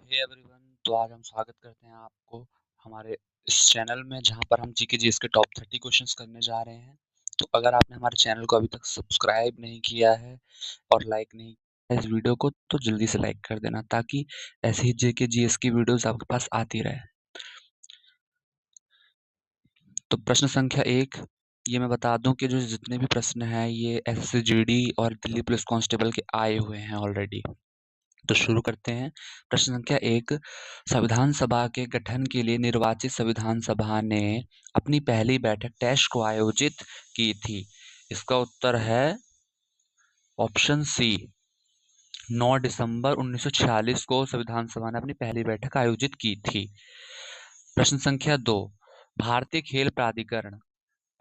Hey everyone, तो आज हम स्वागत करते हैं आपको हमारे इस चैनल में जहां पर हम जीके जीएस के टॉप 30 क्वेश्चंस करने जा रहे हैं। तो अगर आपने हमारे चैनल को अभी तक सब्सक्राइब नहीं किया है और लाइक नहीं किया है इस वीडियो को, तो जल्दी से लाइक कर देना ताकि ऐसी ही जीके जीएस की वीडियोस आपके पास आती रहे। तो प्रश्न संख्या 1, ये मैं बता दूं कि जो जितने भी प्रश्न हैं ये एसएससी और दिल्ली पुलिस कांस्टेबल के आए हुए हैं ऑलरेडी। तो शुरू करते हैं। प्रश्न संख्या 1, संविधान सभा के गठन के लिए निर्वाचित संविधान सभा ने अपनी पहली बैठक डैश को आयोजित की थी। इसका उत्तर है ऑप्शन सी, 9 दिसंबर 1946 को संविधान सभा ने अपनी पहली बैठक आयोजित की थी। प्रश्न संख्या 2, भारतीय खेल प्राधिकरण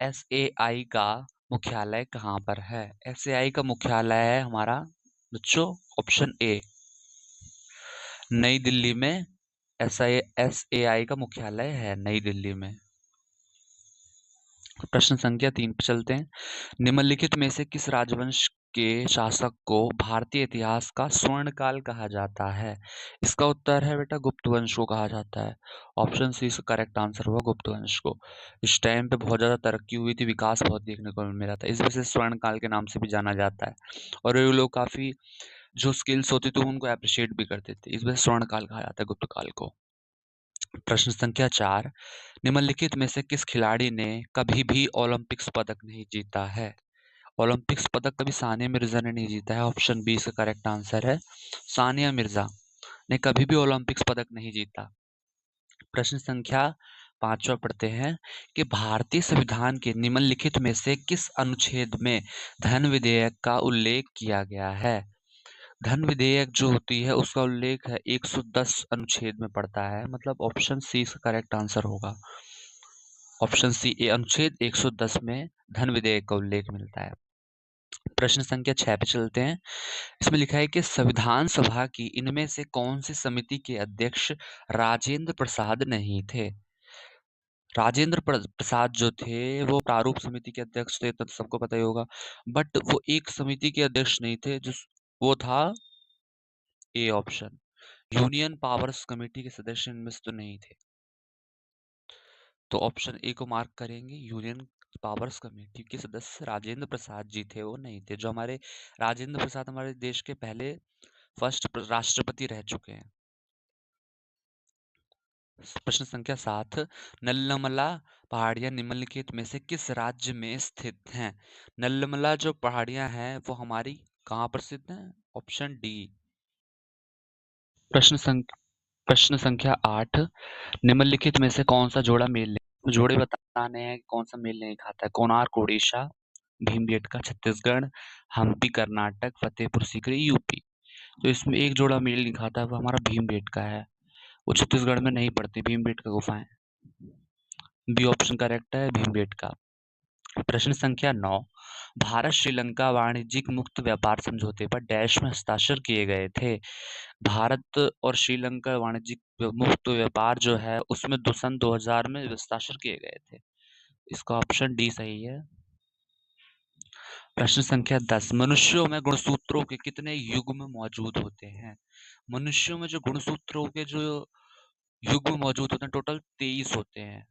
एसएआई का मुख्यालय कहाँ पर है? एसएआई का मुख्यालय है हमारा बच्चों ऑप्शन ए, नई दिल्ली में एसएआई का मुख्यालय है नई दिल्ली में। प्रश्न संख्या 3 पे चलते हैं। निम्नलिखित में से किस राजवंश के शासक को भारतीय इतिहास का स्वर्ण काल कहा जाता है? इसका उत्तर है बेटा गुप्त वंश को कहा जाता है। ऑप्शन सी इसका करेक्ट आंसर होगा गुप्त वंश को। इस टाइम पे बहुत ज्यादा तरक्की हुई थी, विकास बहुत देखने को मिल रहा था, इस वजह से स्वर्ण काल के नाम से भी जाना जाता है। और ये लोग काफी जो स्किल्स होती थी उनको अप्रिशिएट भी करते थे, इस वजह से स्वर्ण काल कहा जाता है गुप्त काल को। प्रश्न संख्या 4, निम्नलिखित में से किस खिलाड़ी ने कभी भी ओलंपिक्स पदक नहीं जीता है? ओलंपिक्स पदक कभी सानिया मिर्जा ने नहीं जीता है। ऑप्शन बी इसका करेक्ट आंसर है, सानिया मिर्जा ने कभी भी ओलंपिक्स पदक नहीं जीता। प्रश्न संख्या 5 पढ़ते हैं कि भारतीय संविधान के निम्नलिखित में से किस अनुच्छेद में धन विधेयक का उल्लेख किया गया है? धन विधेयक जो होती है उसका उल्लेख है 110 अनुच्छेद में पड़ता है, मतलब ऑप्शन सी इसका करेक्ट आंसर होगा। ऑप्शन सी ए, अनुच्छेद 110 में धन विधेयक का उल्लेख मिलता है। प्रश्न संख्या 6 पे चलते हैं। इसमें लिखा है कि संविधान सभा की इनमें से कौन सी समिति के अध्यक्ष राजेंद्र प्रसाद नहीं थे? राजेंद्र प्रसाद जो थे वो प्रारूप समिति के अध्यक्ष थे, तो सबको पता ही होगा, बट वो एक समिति के अध्यक्ष नहीं थे, जो वो था A option, union powers committee के सदस्य इनमें से तो नहीं थे। तो ऑप्शन ए को मार्क करेंगे, यूनियन पावर्स कमेटी के सदस्य राजेंद्र प्रसाद जी थे, वो नहीं थे। जो हमारे राजेंद्र प्रसाद हमारे देश के पहले फर्स्ट राष्ट्रपति रह चुके हैं। प्रश्न संख्या 7, नल्लमला पहाड़ियां निम्नलिखित में से किस राज्य में स्थित हैं? नल्लमला जो पहाड़ियां हैं वो हमारी कहाँ पर स्थित हैं? Option D. प्रश्न संख्या 8, निम्नलिखित में से कौन सा जोड़ा मेल नहीं, जोड़े बताने हैं कौन सा मेल नहीं खाता है? कोणार्क उड़ीसा, भीमबेटका छत्तीसगढ़, हम्पी कर्नाटक, फतेहपुर सीकरी यूपी। तो इसमें एक जोड़ा मेल नहीं खाता है, वो हमारा भीमबेटका है। वो छत्तीसगढ़ में नहीं पड़ती भीमबेटका गुफाएं। बी ऑप्शन करेक्ट है, भीमबेटका। प्रश्न संख्या 9, भारत श्रीलंका वाणिज्यिक मुक्त व्यापार समझौते पर डैश में हस्ताक्षर किए गए थे? भारत और श्रीलंका वाणिज्यिक मुक्त व्यापार जो है उसमें सन 2000 में हस्ताक्षर किए गए थे। इसका ऑप्शन डी सही है। प्रश्न संख्या 10, मनुष्यों में गुणसूत्रों के कितने युग्म मौजूद होते हैं? मनुष्यों में जो गुणसूत्रों के जो युग्म मौजूद होते हैं टोटल 23 होते हैं।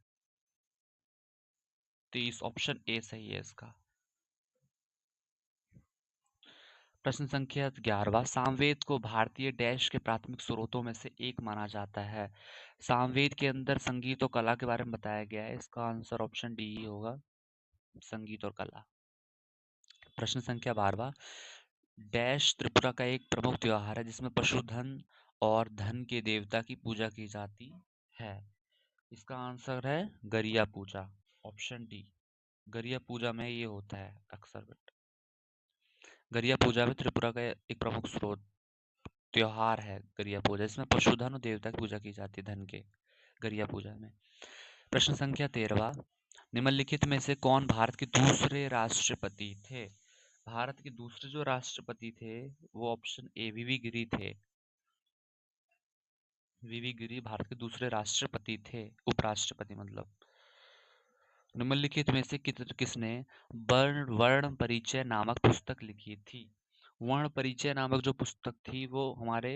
23, ऑप्शन ए सही है इसका। प्रश्न संख्या 11, सामवेद को भारतीय डैश के प्राथमिक स्रोतों में से एक माना जाता है। सामवेद के अंदर संगीत और कला के बारे में बताया गया है, इसका आंसर ऑप्शन डी ही होगा, संगीत और कला। प्रश्न संख्या 12, डैश त्रिपुरा का एक प्रमुख त्योहार है जिसमें पशुधन और धन के देवता की पूजा की जाती है? इसका आंसर है गरिया पूजा, ऑप्शन डी। गरिया पूजा में ये होता है अक्सर, बट गरिया पूजा में त्रिपुरा का एक प्रमुख स्रोत त्योहार है गरिया पूजा, इसमें पशुधन और देवता की पूजा की जाती है धन के, गरिया पूजा में। प्रश्न संख्या 13, निम्नलिखित में से कौन भारत के दूसरे राष्ट्रपति थे? भारत के दूसरे जो राष्ट्रपति थे वो ऑप्शन ए वीवी गिरी थे। वीवी गिरी भारत के दूसरे राष्ट्रपति थे, उपराष्ट्रपति मतलब। निम्नलिखित में से किसने वर्ण वर्ण परिचय नामक पुस्तक लिखी थी? वर्ण परिचय नामक जो पुस्तक थी वो हमारे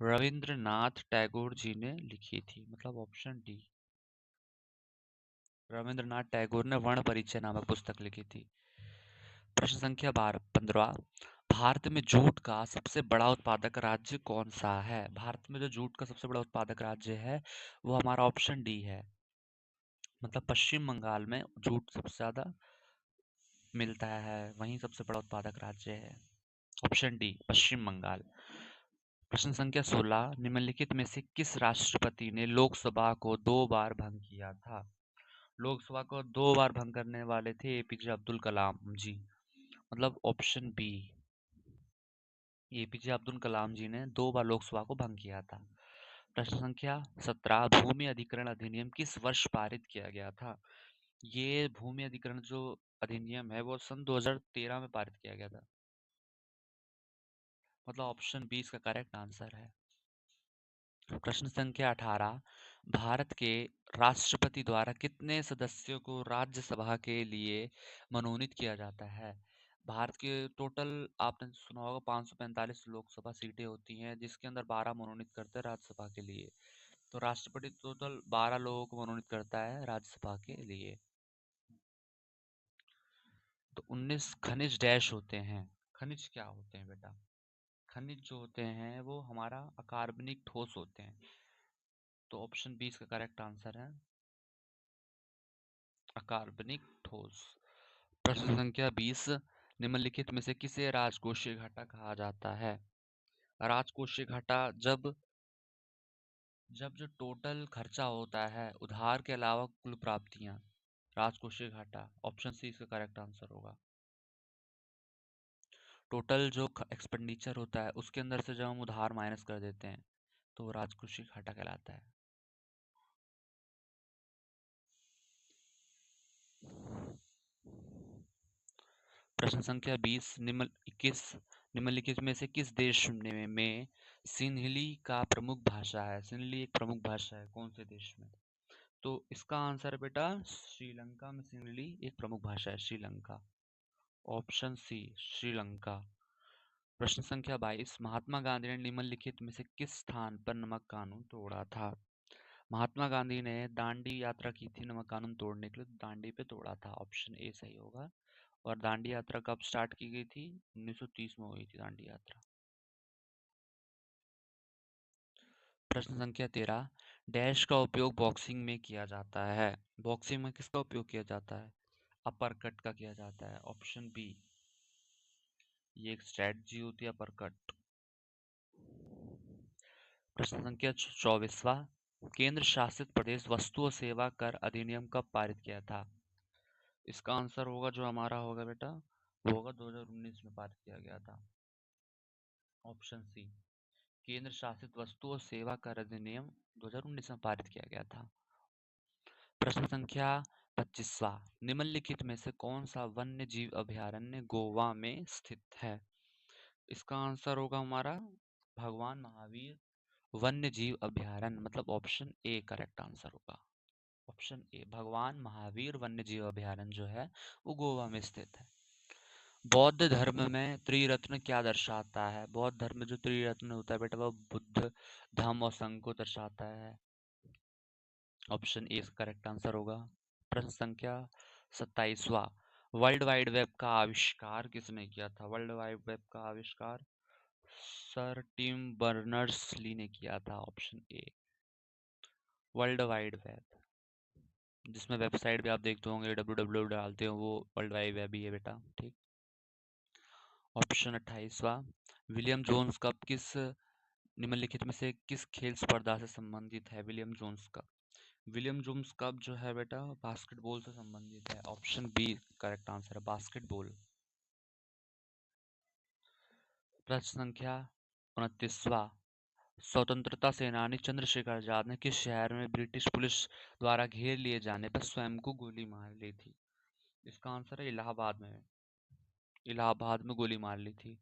रविंद्रनाथ टैगोर जी ने लिखी थी, मतलब ऑप्शन डी। रविंद्रनाथ टैगोर ने वर्ण परिचय नामक पुस्तक लिखी थी। प्रश्न संख्या 15। भारत में जूट का सबसे बड़ा उत्पादक राज्य कौन सा है? भारत में जो जूट का सबसे बड़ा उत्पादक राज्य है वो हमारा ऑप्शन डी है, मतलब पश्चिम बंगाल में जूट सबसे ज्यादा मिलता है, वहीं सबसे बड़ा उत्पादक राज्य है। ऑप्शन डी पश्चिम बंगाल। प्रश्न संख्या 16। निम्नलिखित में से किस राष्ट्रपति ने लोकसभा को 2 बार भंग किया था? लोकसभा को 2 बार भंग करने वाले थे एपीजे अब्दुल कलाम जी, मतलब option B. APJ Abdul Kalam जी ने 2 बार लोकसभा को भंग किया था। प्रश्न संख्या 17। भूमि अधिग्रहण अधिनियम किस वर्ष पारित किया गया था? ये भूमि अधिग्रहण जो अधिनियम है वो सन 2013 में पारित किया गया था, मतलब ऑप्शन बी इसका करेक्ट आंसर है। प्रश्न संख्या 18। भारत के राष्ट्रपति द्वारा कितने सदस्यों को राज्यसभा के लिए मनोनीत किया जाता है? भारत के टोटल आपने सुना होगा 545 लोकसभा सीटें होती हैं, जिसके अंदर 12 मनोनीत करते हैं राज्यसभा के लिए। तो राष्ट्रपति टोटल 12 लोगों को मनोनीत करता है राज्यसभा के लिए। तो 19 खनिज डैश होते हैं। खनिज क्या होते हैं बेटा? खनिज जो होते हैं वो हमारा अकार्बनिक ठोस होते हैं। तो ऑप्शन बी इसका करेक्ट आंसर है, अकार्बनिक ठोस। प्रश्न संख्या 20। निम्नलिखित में से किसे राजकोषीय घाटा कहा जाता है? राजकोषीय घाटा जब जब जो टोटल खर्चा होता है उधार के अलावा कुल प्राप्तियां, राजकोषीय घाटा। ऑप्शन सी इसका करेक्ट आंसर होगा। टोटल जो एक्सपेंडिचर होता है उसके अंदर से जब हम उधार माइनस कर देते हैं तो वो राजकोषीय घाटा कहलाता है। प्रश्न संख्या 20। 21। निम्नलिखित में से किस देश में सिन्हली का प्रमुख भाषा है? सिन्हली एक प्रमुख भाषा है, कौन से देश में? तो इसका आंसर है बेटा श्रीलंका में सिन्हली एक प्रमुख भाषा है, श्रीलंका। Option C Sri Lanka. प्रश्न संख्या 22। महात्मा गांधी ने निम्नलिखित में से किस स्थान पर नमक कानून तोड़ा था? महात्मा गांधी ने दांडी यात्रा की थी नमक कानून तोड़ने के लिए, तो दांडी पे तोड़ा था। ऑप्शन ए सही होगा। और दांडी यात्रा कब स्टार्ट की गई थी? 1930 में हुई थी दांडी यात्रा। प्रश्न संख्या 13। डैश का उपयोग बॉक्सिंग में किया जाता है? बॉक्सिंग में किसका उपयोग किया जाता है? अपर कट का किया जाता है। ऑप्शन बी, ये एक स्ट्रेटजी होती है अपर कट। प्रश्न संख्या 24वां। केंद्र शासित प्रदेश वस्तु और सेवा कर अधिनियम कब पारित किया था? इसका आंसर होगा जो हमारा होगा बेटा वो होगा 2019 में पारित किया गया था। ऑप्शन सी, केंद्र शासित वस्तु और सेवा कर अधिनियम 2019 में पारित किया गया था। प्रश्न संख्या 25वां। निम्नलिखित में से कौन सा वन्य जीव अभयारण्य गोवा में स्थित है? इसका आंसर होगा हमारा भगवान महावीर वन्य जीव अभयारण्य, मतलब ऑप्शन ए करेक्ट आंसर होगा। ऑप्शन ए भगवान महावीर वन्य जीव अभयारण्य जो है वो गोवा में स्थित है। बौद्ध धर्म में त्रिरत्न क्या दर्शाता है? बौद्ध धर्म में जो त्रिरत्न होता है बेटा वो बुद्ध, धम्म और संघ को दर्शाता है। ऑप्शन ए करेक्ट आंसर होगा। प्रश्न संख्या 27वां। वर्ल्ड वाइड वेब का आविष्कार किसने किया था? वर्ल्ड वाइड वेब का आविष्कार सर टिम बर्नर्स ली ने किया था। Option a world wide web, जिसमें वेबसाइट भी आप देखते होंगे www डालते हो वो वर्ल्ड वाइड वेब ही है बेटा, ठीक। ऑप्शन 28वां। विलियम जोन्स कप किस निम्नलिखित में से किस खेल स्पर्धा से संबंधित है? William Jones cup, William Jones cup जो है बेटा बास्केटबॉल से संबंधित है। ऑप्शन बी करेक्ट आंसर है, बास्केटबॉल। प्रश्न संख्या 29वां। स्वतंत्रता सेनानी चंद्रशेखर आजाद ने किस शहर में ब्रिटिश पुलिस द्वारा घेर लिए जाने पर स्वयं को गोली मार ली थी? इसका आंसर है इलाहाबाद में। इलाहाबाद में गोली मार ली थी।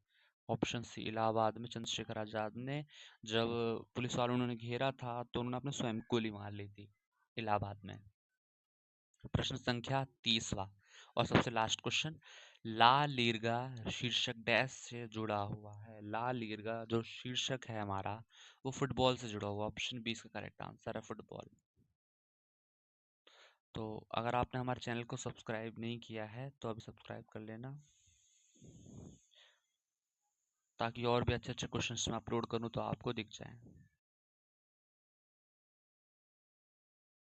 ऑप्शन सी इलाहाबाद में चंद्रशेखर आजाद ने जब पुलिस वालों ने घेरा था तो उन्होंने अपने स्वयं गोली मार ली थी इलाहाबाद में। प्रश्न संख्या 30वां और सबसे लास्ट क्वेश्चन। ला लीर्गा शीर्षक डैश से जुड़ा हुआ है। ला लीर्गा जो शीर्षक है हमारा वो फुटबॉल से जुड़ा हुआ। ऑप्शन बी इसका करेक्ट आंसर है, फुटबॉल। तो अगर आपने हमारे चैनल को सब्सक्राइब नहीं किया है तो अभी सब्सक्राइब कर लेना, ताकि और भी अच्छे अच्छे क्वेश्चंस मैं अपलोड करूँ तो आपको दिख जाए।